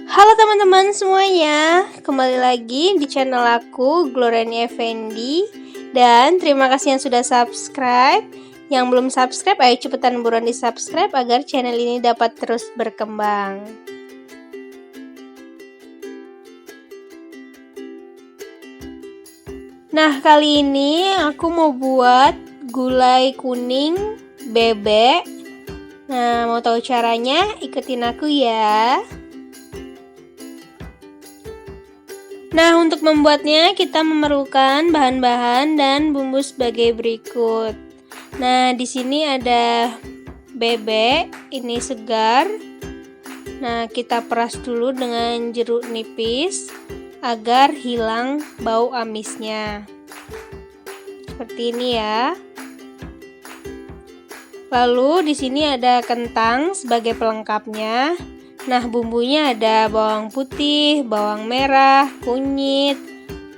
Halo teman-teman semuanya, kembali lagi di channel aku Gloriani Effendi. Dan terima kasih yang sudah subscribe. Yang belum subscribe, ayo cepetan buruan di subscribe agar channel ini dapat terus berkembang. Nah, kali ini aku mau buat gulai kuning bebek. Nah, mau tahu caranya? Ikutin aku ya. Nah, untuk membuatnya kita memerlukan bahan-bahan dan bumbu sebagai berikut. Nah, di sini ada bebek, ini segar. Nah, kita peras dulu dengan jeruk nipis agar hilang bau amisnya. Seperti ini ya. Lalu di sini ada kentang sebagai pelengkapnya. Nah, bumbunya ada bawang putih, bawang merah, kunyit,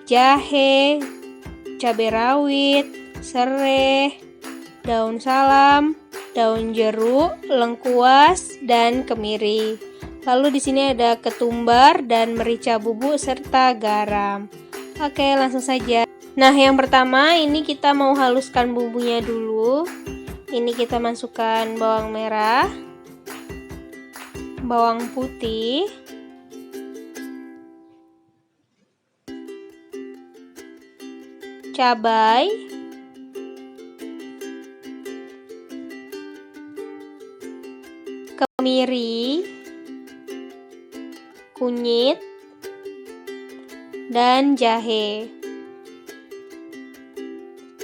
jahe, cabai rawit, sereh, daun salam, daun jeruk, lengkuas, dan kemiri. Lalu di sini ada ketumbar dan merica bubuk serta garam. Oke, langsung saja. Nah, yang pertama ini kita mau haluskan bumbunya dulu. Ini kita masukkan bawang merah, bawang putih, cabai, kemiri, kunyit, dan jahe.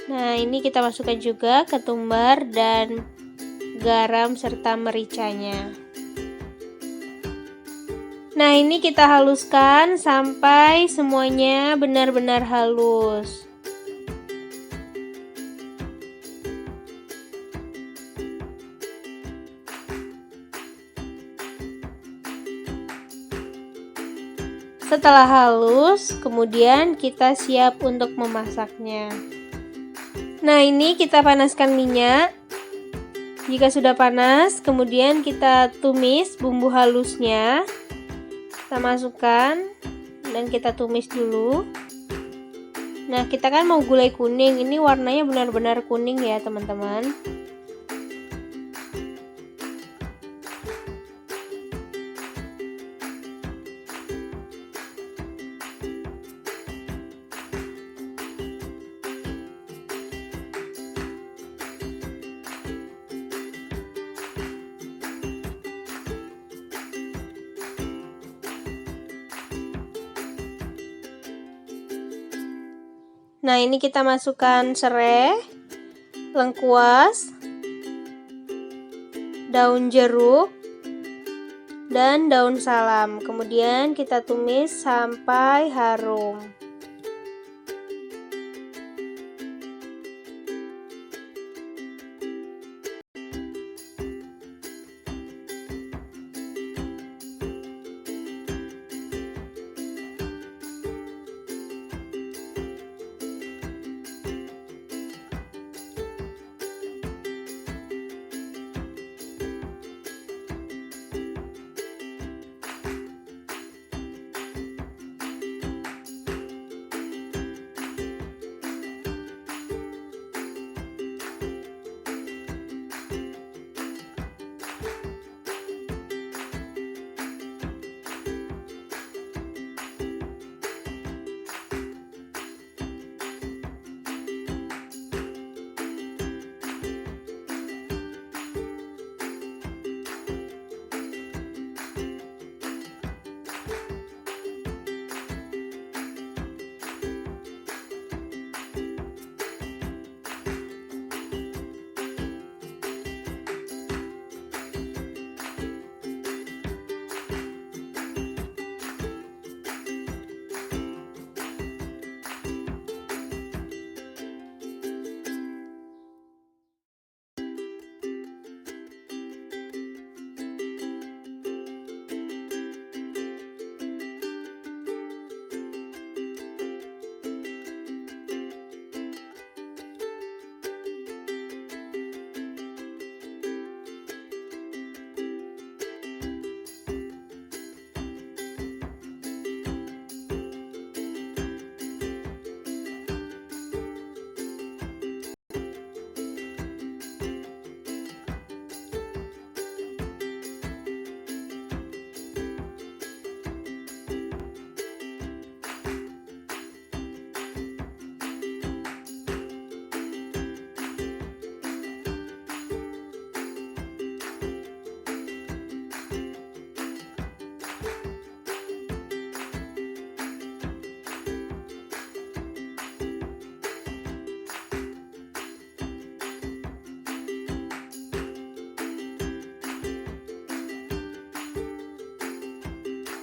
Nah, ini kita masukkan juga ketumbar dan garam serta mericanya. Nah, ini kita haluskan sampai semuanya benar-benar halus. Setelah halus, kemudian kita siap untuk memasaknya. Nah, ini kita panaskan minyak. Jika sudah panas, kemudian kita tumis bumbu halusnya. Kita masukkan dan kita tumis dulu. Nah, kita kan mau gulai kuning, ini warnanya benar-benar kuning ya teman-teman. Nah, ini kita masukkan sereh, lengkuas, daun jeruk, dan daun salam. Kemudian kita tumis sampai harum.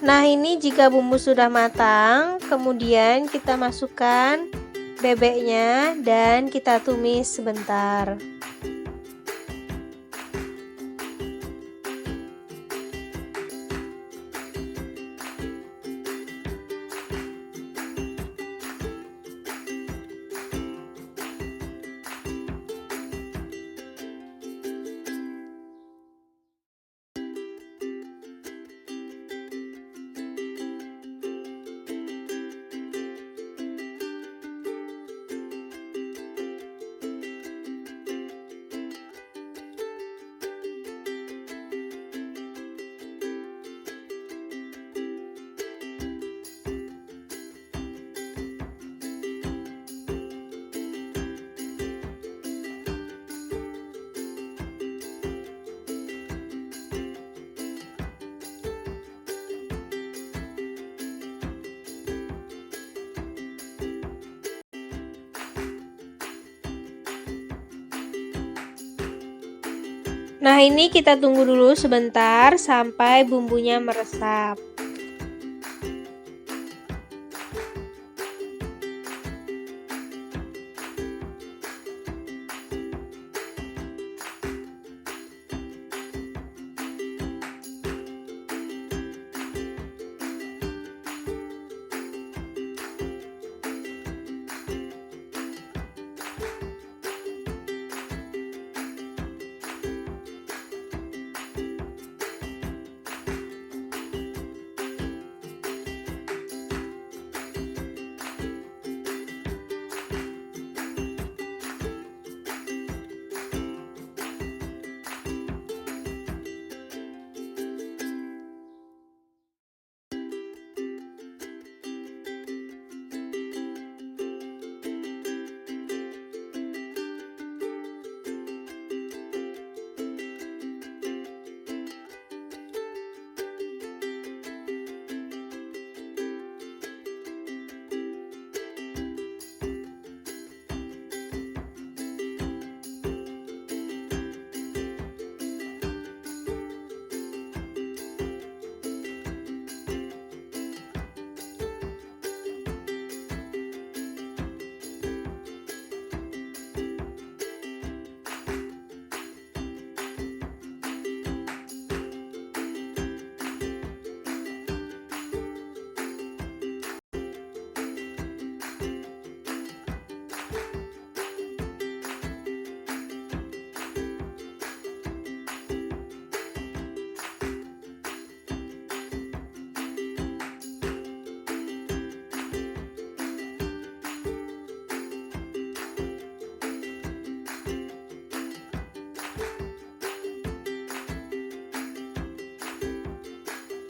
Nah, ini jika bumbu sudah matang, kemudian kita masukkan bebeknya dan kita tumis sebentar. Nah, ini kita tunggu dulu sebentar sampai bumbunya meresap.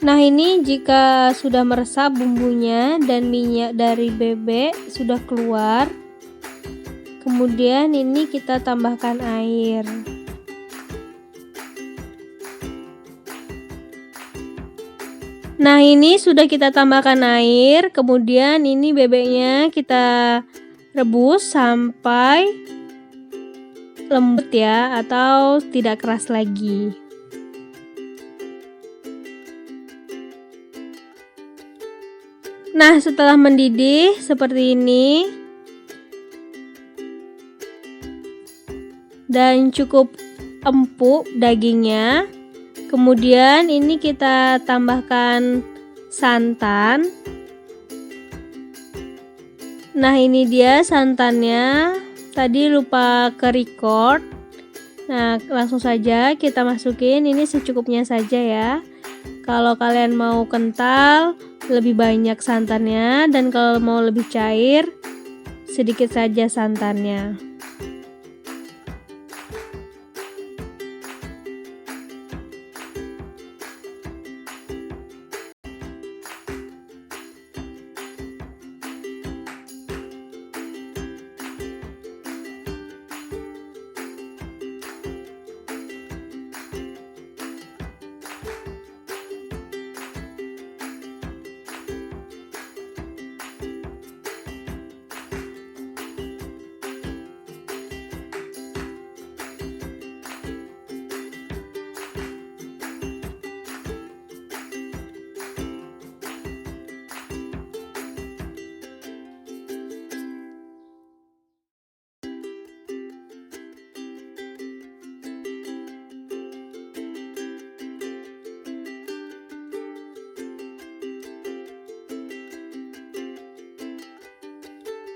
Nah, ini jika sudah meresap bumbunya dan minyak dari bebek sudah keluar, kemudian ini kita tambahkan air. Nah, ini sudah kita tambahkan air, kemudian ini bebeknya kita rebus sampai lembut ya, atau tidak keras lagi. Nah, setelah mendidih seperti ini dan cukup empuk dagingnya, kemudian ini kita tambahkan santan. Nah, ini dia santannya, tadi lupa ke record. Nah, langsung saja kita masukin, ini secukupnya saja ya. Kalau kalian mau kental, lebih banyak santannya, dan kalau mau lebih cair, sedikit saja santannya.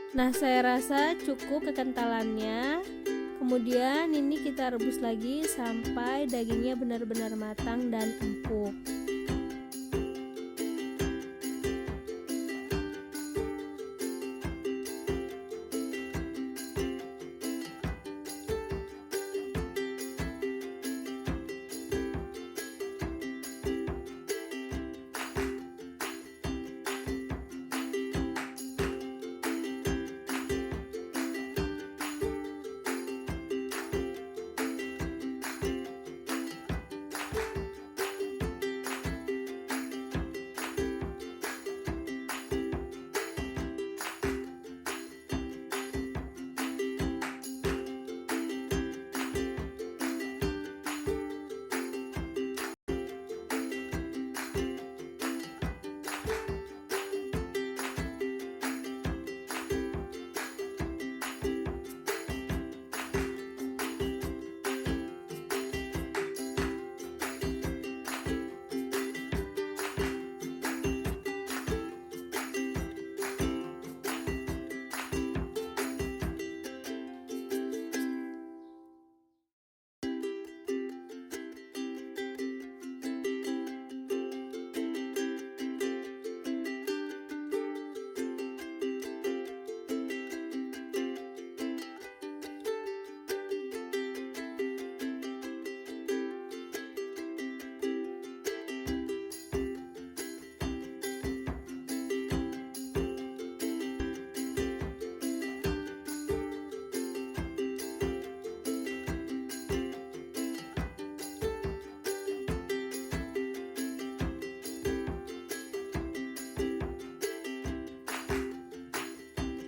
Nah, saya rasa cukup kekentalannya. Kemudian ini kita rebus lagi sampai dagingnya benar-benar matang dan empuk.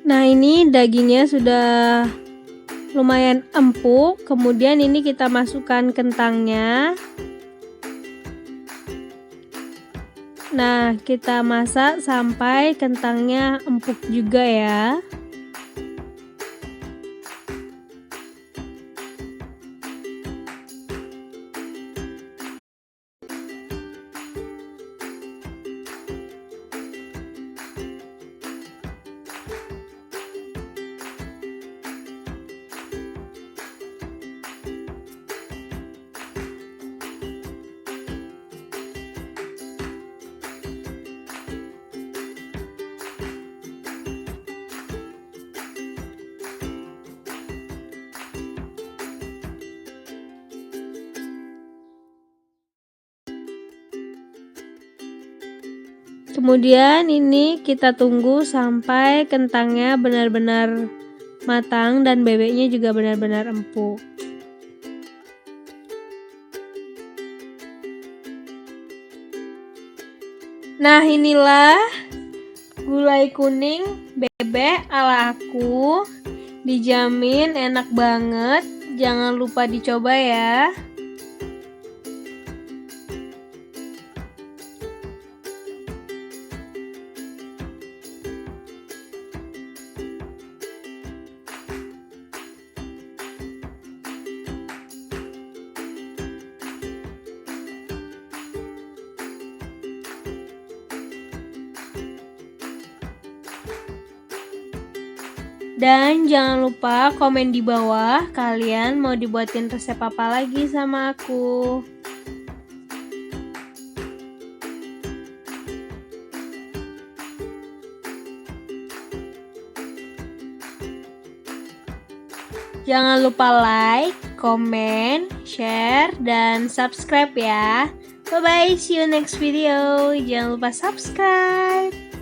Nah, ini dagingnya sudah lumayan empuk. Kemudian ini kita masukkan kentangnya. Nah, kita masak sampai kentangnya empuk juga ya. Kemudian ini kita tunggu sampai kentangnya benar-benar matang dan bebeknya juga benar-benar empuk. Nah, inilah gulai kuning bebek ala aku. Dijamin enak banget. Jangan lupa dicoba ya. Dan jangan lupa komen di bawah kalian mau dibuatin resep apa lagi sama aku. Jangan lupa like, komen, share, dan subscribe ya. Bye bye, see you next video. Jangan lupa subscribe.